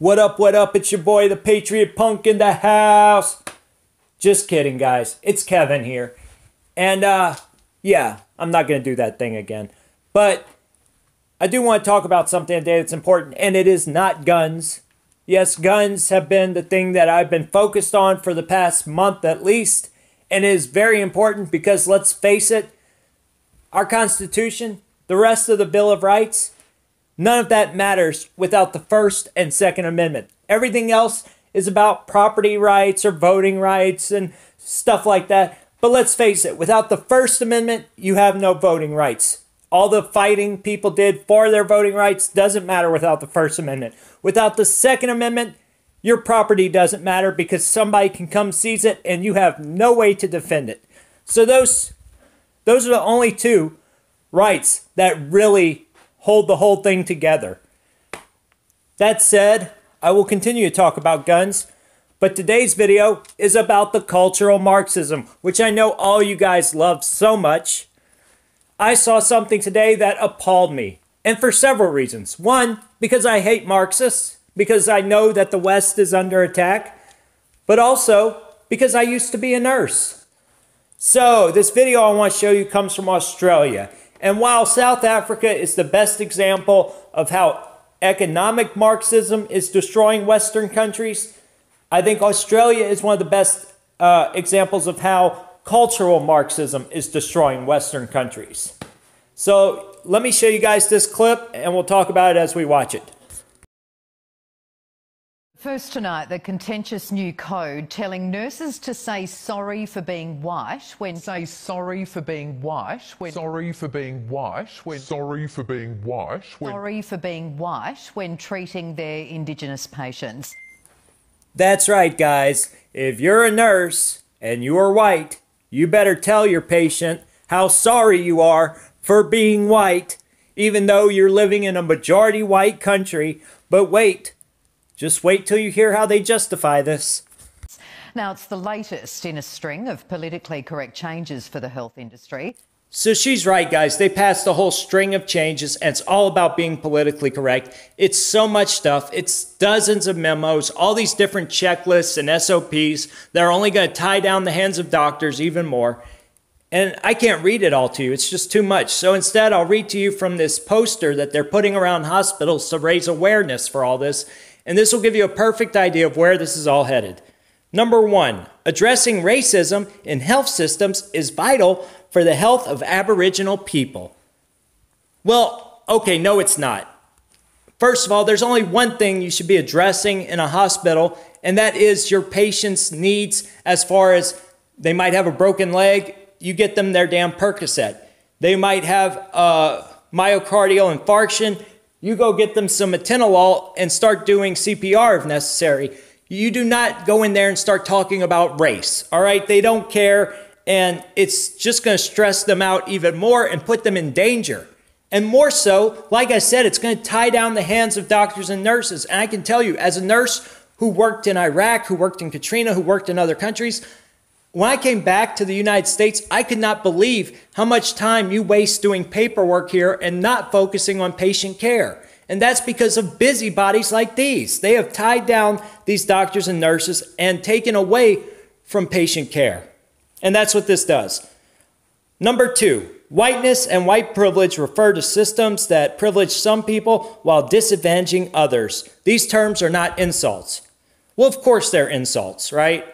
What up, what up? It's your boy, the Patriot Punk in the house. Just kidding, guys. It's Kevin here. And, yeah, I'm not going to do that thing again. But I do want to talk about something today that's important, and it is not guns. Yes, guns have been the thing that I've been focused on for the past month at least, and it is very important because, let's face it, our Constitution, the rest of the Bill of Rights, none of that matters without the First and Second Amendment. Everything else is about property rights or voting rights and stuff like that. But let's face it, without the First Amendment, you have no voting rights. All the fighting people did for their voting rights doesn't matter without the First Amendment. Without the Second Amendment, your property doesn't matter because somebody can come seize it and you have no way to defend it. So those are the only two rights that really hold the whole thing together. That said, I will continue to talk about guns, but today's video is about the cultural Marxism, which I know all you guys love so much. I saw something today that appalled me, and for several reasons. One, because I hate Marxists, because I know that the West is under attack, but also because I used to be a nurse. So this video I want to show you comes from Australia. And while South Africa is the best example of how economic Marxism is destroying Western countries, I think Australia is one of the best examples of how cultural Marxism is destroying Western countries. So let me show you guys this clip and we'll talk about it as we watch it. First tonight, the contentious new code telling nurses to say sorry for being white when say sorry for being white when sorry for being white when sorry for being white when sorry for being white when treating their Indigenous patients. That's right, guys. If you're a nurse and you are white, you better tell your patient how sorry you are for being white, even though you're living in a majority white country. But wait. Just wait till you hear how they justify this. Now, it's the latest in a string of politically correct changes for the health industry. So she's right, guys. They passed a whole string of changes, and it's all about being politically correct. It's so much stuff. It's dozens of memos, all these different checklists and SOPs that are only going to tie down the hands of doctors even more. And I can't read it all to you. It's just too much. So instead, I'll read to you from this poster that they're putting around hospitals to raise awareness for all this. And this will give you a perfect idea of where this is all headed. Number 1, addressing racism in health systems is vital for the health of Aboriginal people. Well, okay, no, it's not. First of all, there's only one thing you should be addressing in a hospital, and that is your patient's needs as far as they might have a broken leg, you get them their damn Percocet. They might have a myocardial infarction, you go get them some atenolol and start doing CPR if necessary. You do not go in there and start talking about race, all right? They don't care, and it's just going to stress them out even more and put them in danger. And more so, like I said, it's going to tie down the hands of doctors and nurses. And I can tell you, as a nurse who worked in Iraq, who worked in Katrina, who worked in other countries, when I came back to the United States, I could not believe how much time you waste doing paperwork here and not focusing on patient care. And that's because of busybodies like these. They have tied down these doctors and nurses and taken away from patient care. And that's what this does. Number 2, whiteness and white privilege refer to systems that privilege some people while disadvantaging others. These terms are not insults. Well, of course they're insults, right?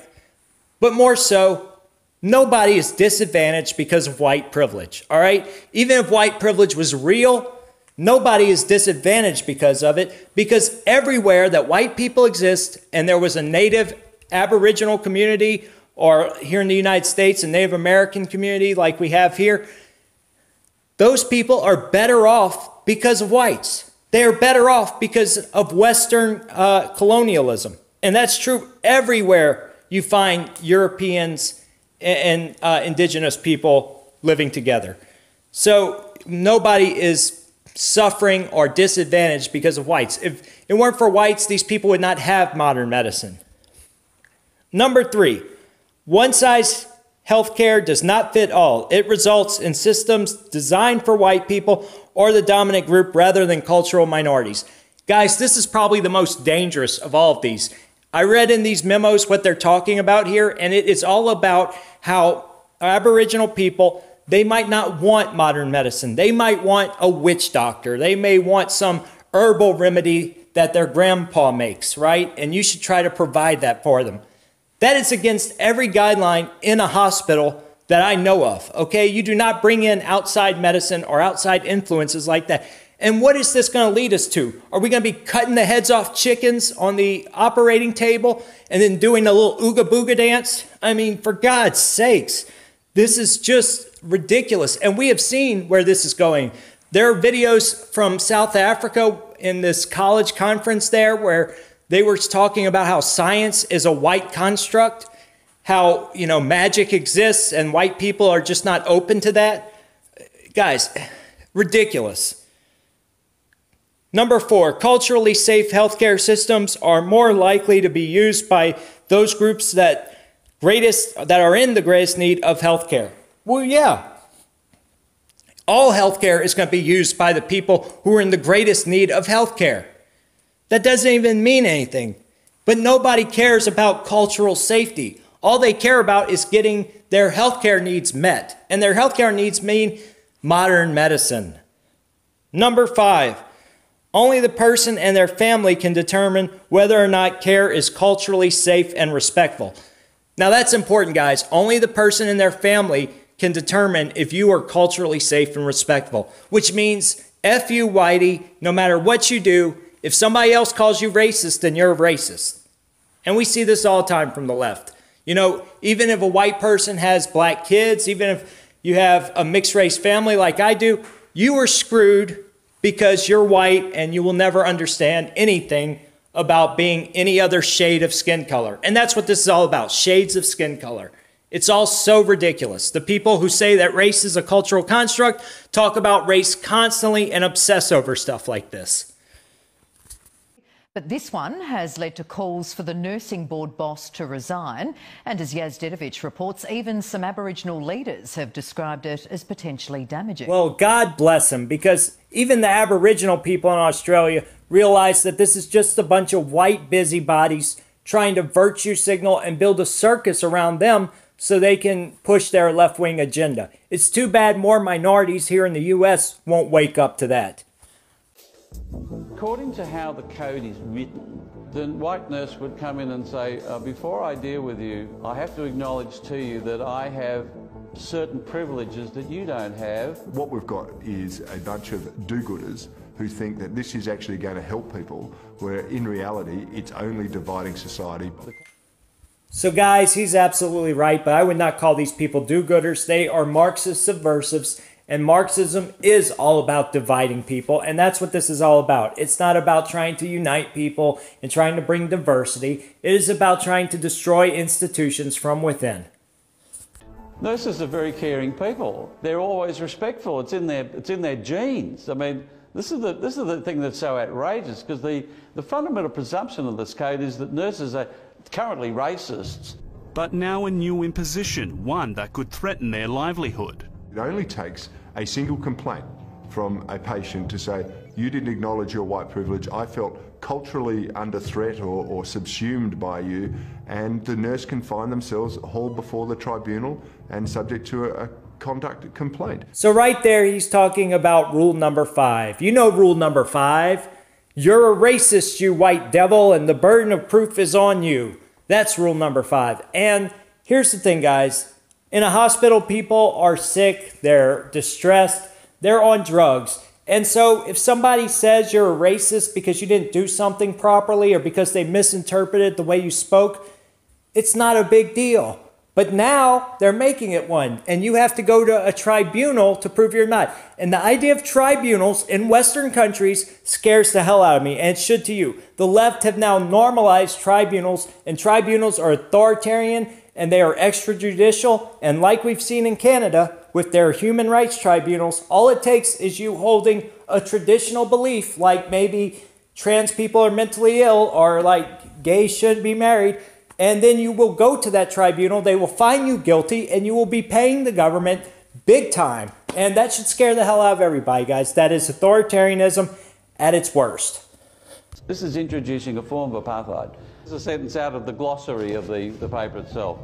But more so, nobody is disadvantaged because of white privilege, all right? Even if white privilege was real, nobody is disadvantaged because of it, because everywhere that white people exist, and there was a native Aboriginal community, or here in the United States, a Native American community like we have here, those people are better off because of whites. They are better off because of Western colonialism. And that's true everywhere you find Europeans and indigenous people living together. So nobody is suffering or disadvantaged because of whites. If it weren't for whites, these people would not have modern medicine. Number 3, one-size healthcare does not fit all. It results in systems designed for white people or the dominant group rather than cultural minorities. Guys, this is probably the most dangerous of all of these. I read in these memos what they're talking about here, and it is all about how Aboriginal people, they might not want modern medicine. They might want a witch doctor. They may want some herbal remedy that their grandpa makes, right? And you should try to provide that for them. That is against every guideline in a hospital that I know of, okay? You do not bring in outside medicine or outside influences like that. And what is this going to lead us to? Are we going to be cutting the heads off chickens on the operating table and then doing a little ooga booga dance? I mean, for God's sakes, this is just ridiculous. And we have seen where this is going. There are videos from South Africa in this college conference there where they were talking about how science is a white construct, how, you know, magic exists and white people are just not open to that. Guys, ridiculous. Number 4, culturally safe healthcare systems are more likely to be used by those groups that are in the greatest need of healthcare. Well, yeah. All healthcare is going to be used by the people who are in the greatest need of healthcare. That doesn't even mean anything. But nobody cares about cultural safety. All they care about is getting their healthcare needs met. And their healthcare needs mean modern medicine. Number 5, only the person and their family can determine whether or not care is culturally safe and respectful. Now that's important, guys. Only the person and their family can determine if you are culturally safe and respectful, which means F you, whitey, no matter what you do, if somebody else calls you racist, then you're a racist. And we see this all the time from the left. You know, even if a white person has black kids, even if you have a mixed race family like I do, you are screwed because you're white and you will never understand anything about being any other shade of skin color. And that's what this is all about, shades of skin color. It's all so ridiculous. The people who say that race is a cultural construct talk about race constantly and obsess over stuff like this. But this one has led to calls for the nursing board boss to resign. And as SJW reports, even some Aboriginal leaders have described it as potentially damaging. Well, God bless them, because even the Aboriginal people in Australia realize that this is just a bunch of white busybodies trying to virtue signal and build a circus around them so they can push their left-wing agenda. It's too bad more minorities here in the US won't wake up to that. According to how the code is written, the white nurse would come in and say, before I deal with you, I have to acknowledge to you that I have certain privileges that you don't have. What we've got is a bunch of do-gooders who think that this is actually going to help people, where in reality it's only dividing society. So guys, he's absolutely right, but I would not call these people do-gooders. They are Marxist subversives, and Marxism is all about dividing people, and that's what this is all about. It's not about trying to unite people and trying to bring diversity. It is about trying to destroy institutions from within. Nurses are very caring people. They're always respectful. It's in their genes. I mean, this is the thing that's so outrageous, because the fundamental presumption of this code is that nurses are currently racists. But now a new imposition, one that could threaten their livelihood. It only takes a single complaint from a patient to say, you didn't acknowledge your white privilege, I felt culturally under threat or subsumed by you, and the nurse can find themselves hauled before the tribunal and subject to a conduct complaint. So right there, he's talking about rule number 5. You know rule number 5. You're a racist, you white devil, and the burden of proof is on you. That's rule number 5. And here's the thing, guys. In a hospital, people are sick, they're distressed, they're on drugs. And so if somebody says you're a racist because you didn't do something properly or because they misinterpreted the way you spoke, it's not a big deal. But now they're making it one, and you have to go to a tribunal to prove you're not. And the idea of tribunals in Western countries scares the hell out of me, and it should to you. The left have now normalized tribunals, and tribunals are authoritarian, and they are extrajudicial. And like we've seen in Canada with their human rights tribunals, all it takes is you holding a traditional belief, like maybe trans people are mentally ill or like gays shouldn't be married, and then you will go to that tribunal, they will find you guilty, and you will be paying the government big time. And that should scare the hell out of everybody, guys. That is authoritarianism at its worst. This is introducing a form of apartheid. This is a sentence out of the glossary of the paper itself.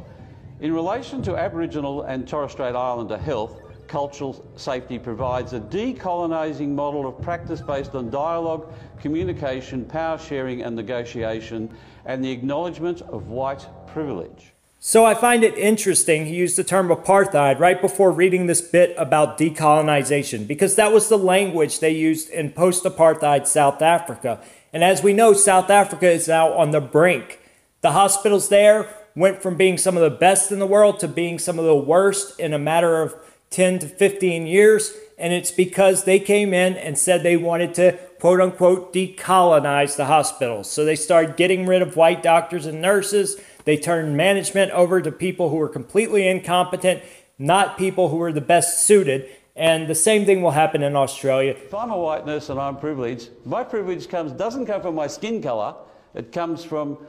In relation to Aboriginal and Torres Strait Islander health, cultural safety provides a decolonising model of practice based on dialogue, communication, power sharing and negotiation, and the acknowledgement of white privilege. So I find it interesting he used the term apartheid right before reading this bit about decolonization, because that was the language they used in post-apartheid South Africa. And as we know, South Africa is now on the brink. The hospitals there went from being some of the best in the world to being some of the worst in a matter of 10 to 15 years. And it's because they came in and said they wanted to, quote unquote, decolonize the hospitals. So they started getting rid of white doctors and nurses. They turned management over to people who were completely incompetent, not people who were the best suited. And the same thing will happen in Australia. If I'm a white nurse and I'm privileged, my privilege doesn't come from my skin colour, it comes from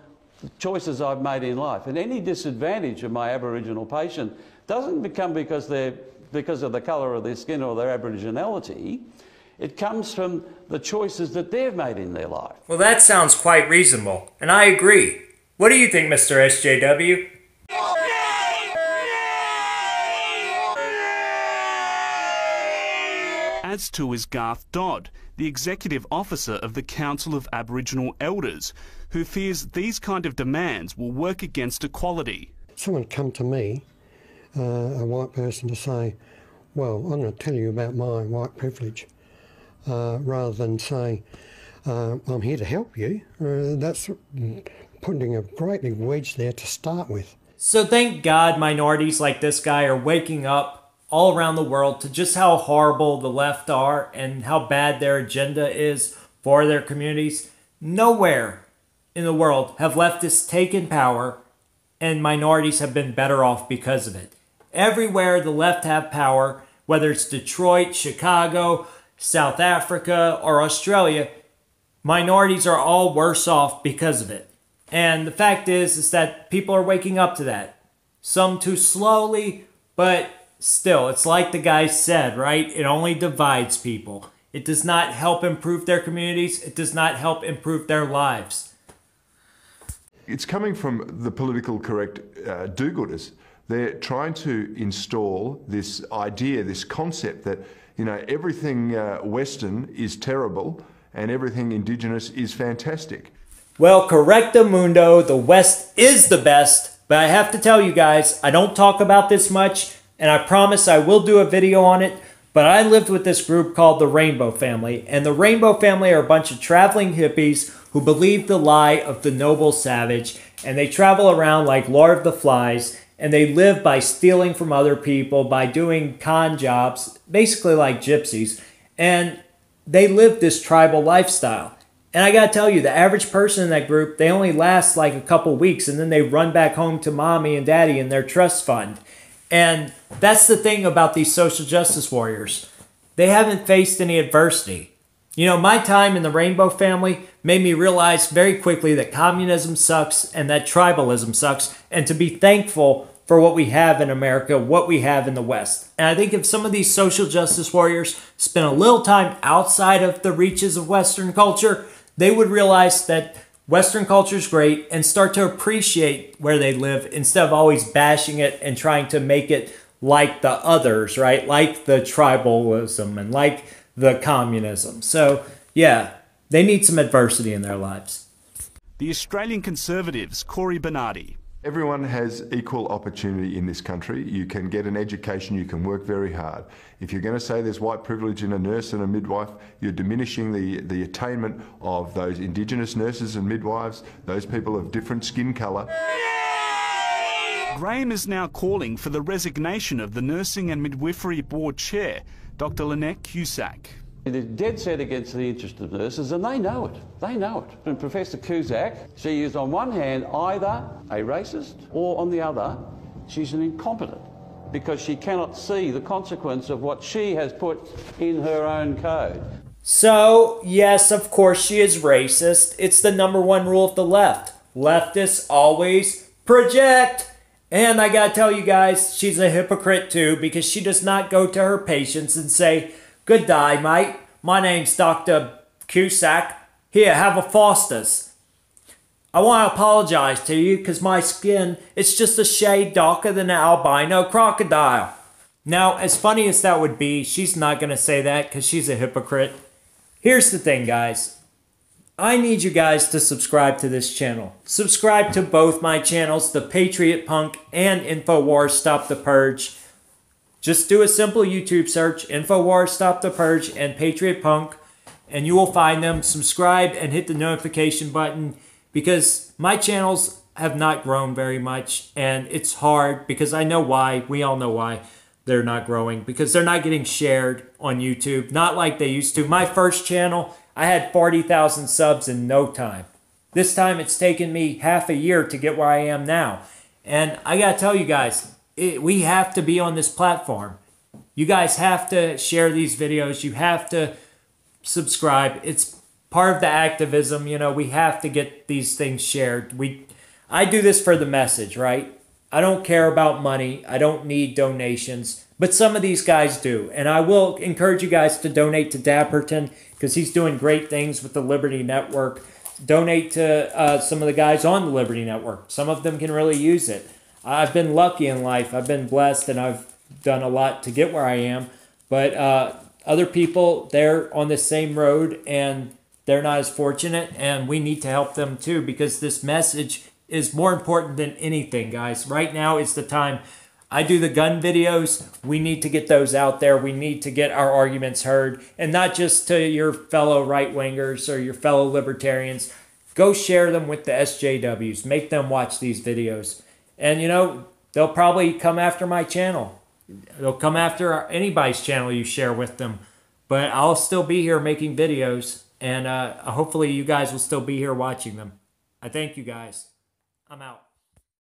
the choices I've made in life. And any disadvantage of my Aboriginal patient doesn't become because of the colour of their skin or their Aboriginality. It comes from the choices that they've made in their life. Well, that sounds quite reasonable, and I agree. What do you think, Mr. SJW? As to is Garth Dodd, the executive officer of the Council of Aboriginal Elders, who fears these kind of demands will work against equality. Someone come to me, a white person, to say, well, I'm going to tell you about my white privilege, rather than say, I'm here to help you. That's putting a great big wedge there to start with. So thank God minorities like this guy are waking up all around the world to just how horrible the left are and how bad their agenda is for their communities. Nowhere in the world have leftists taken power and minorities have been better off because of it. Everywhere the left have power, whether it's Detroit, Chicago, South Africa, or Australia, minorities are all worse off because of it. And the fact is that people are waking up to that. Some too slowly, but still, it's like the guy said, right? It only divides people. It does not help improve their communities. It does not help improve their lives. It's coming from the political correct do-gooders. They're trying to install this idea, this concept that, you know, everything Western is terrible and everything Indigenous is fantastic. Well, correcto mundo, the West is the best, but I have to tell you guys, I don't talk about this much, and I promise I will do a video on it, but I lived with this group called the Rainbow Family, and the Rainbow Family are a bunch of traveling hippies who believe the lie of the noble savage, and they travel around like Lord of the Flies, and they live by stealing from other people, by doing con jobs, basically like gypsies, and they live this tribal lifestyle. And I gotta tell you, the average person in that group, they only last like a couple weeks, and then they run back home to mommy and daddy in their trust fund. And that's the thing about these social justice warriors. They haven't faced any adversity. You know, my time in the Rainbow Family made me realize very quickly that communism sucks and that tribalism sucks, and to be thankful for what we have in America, what we have in the West. And I think if some of these social justice warriors spent a little time outside of the reaches of Western culture, they would realize that Western culture is great and start to appreciate where they live instead of always bashing it and trying to make it like the others, right? Like the tribalism and like the communism. So, yeah, they need some adversity in their lives. The Australian Conservatives, Corey Bernardi. Everyone has equal opportunity in this country. You can get an education, you can work very hard. If you're going to say there's white privilege in a nurse and a midwife, you're diminishing the attainment of those Indigenous nurses and midwives, those people of different skin colour. Graham is now calling for the resignation of the Nursing and Midwifery Board Chair, Dr. Lynette Cusack. They're dead set against the interest of nurses, and they know it. They know it. And Professor Cusack, she is on one hand either a racist, or on the other, she's an incompetent, because she cannot see the consequence of what she has put in her own code. So, yes, of course she is racist. It's the #1 rule of the left. Leftists always project. And I gotta tell you guys, she's a hypocrite too, because she does not go to her patients and say, "Good day, mate. My name's Dr. Cusack. Here, have a Foster's. I want to apologize to you because my skin, it's just a shade darker than an albino crocodile. Now, as funny as that would be, she's not going to say that because she's a hypocrite. Here's the thing, guys. I need you guys to subscribe to this channel. Subscribe to both my channels, The Patriot Punk and InfoWars Stop the Purge. Just do a simple YouTube search, InfoWars Stop the Purge and Patriot Punk, and you will find them. Subscribe and hit the notification button because my channels have not grown very much, and it's hard because I know why. We all know why they're not growing, because they're not getting shared on YouTube, not like they used to. My first channel, I had 40,000 subs in no time. This time it's taken me half a year to get where I am now. And I gotta tell you guys, we have to be on this platform. You guys have to share these videos. You have to subscribe. It's part of the activism. You know, we have to get these things shared. I do this for the message, right? I don't care about money. I don't need donations. But some of these guys do. And I will encourage you guys to donate to Dapperton because he's doing great things with the Liberty Network. Donate to some of the guys on the Liberty Network. Some of them can really use it. I've been lucky in life. I've been blessed and I've done a lot to get where I am. But other people, they're on the same road and they're not as fortunate. And we need to help them too because this message is more important than anything, guys. Right now is the time. I do the gun videos. We need to get those out there. We need to get our arguments heard. And not just to your fellow right-wingers or your fellow libertarians. Go share them with the SJWs. Make them watch these videos. And, you know, they'll probably come after my channel. They'll come after anybody's channel you share with them. But I'll still be here making videos. And hopefully you guys will still be here watching them. I thank you guys. I'm out.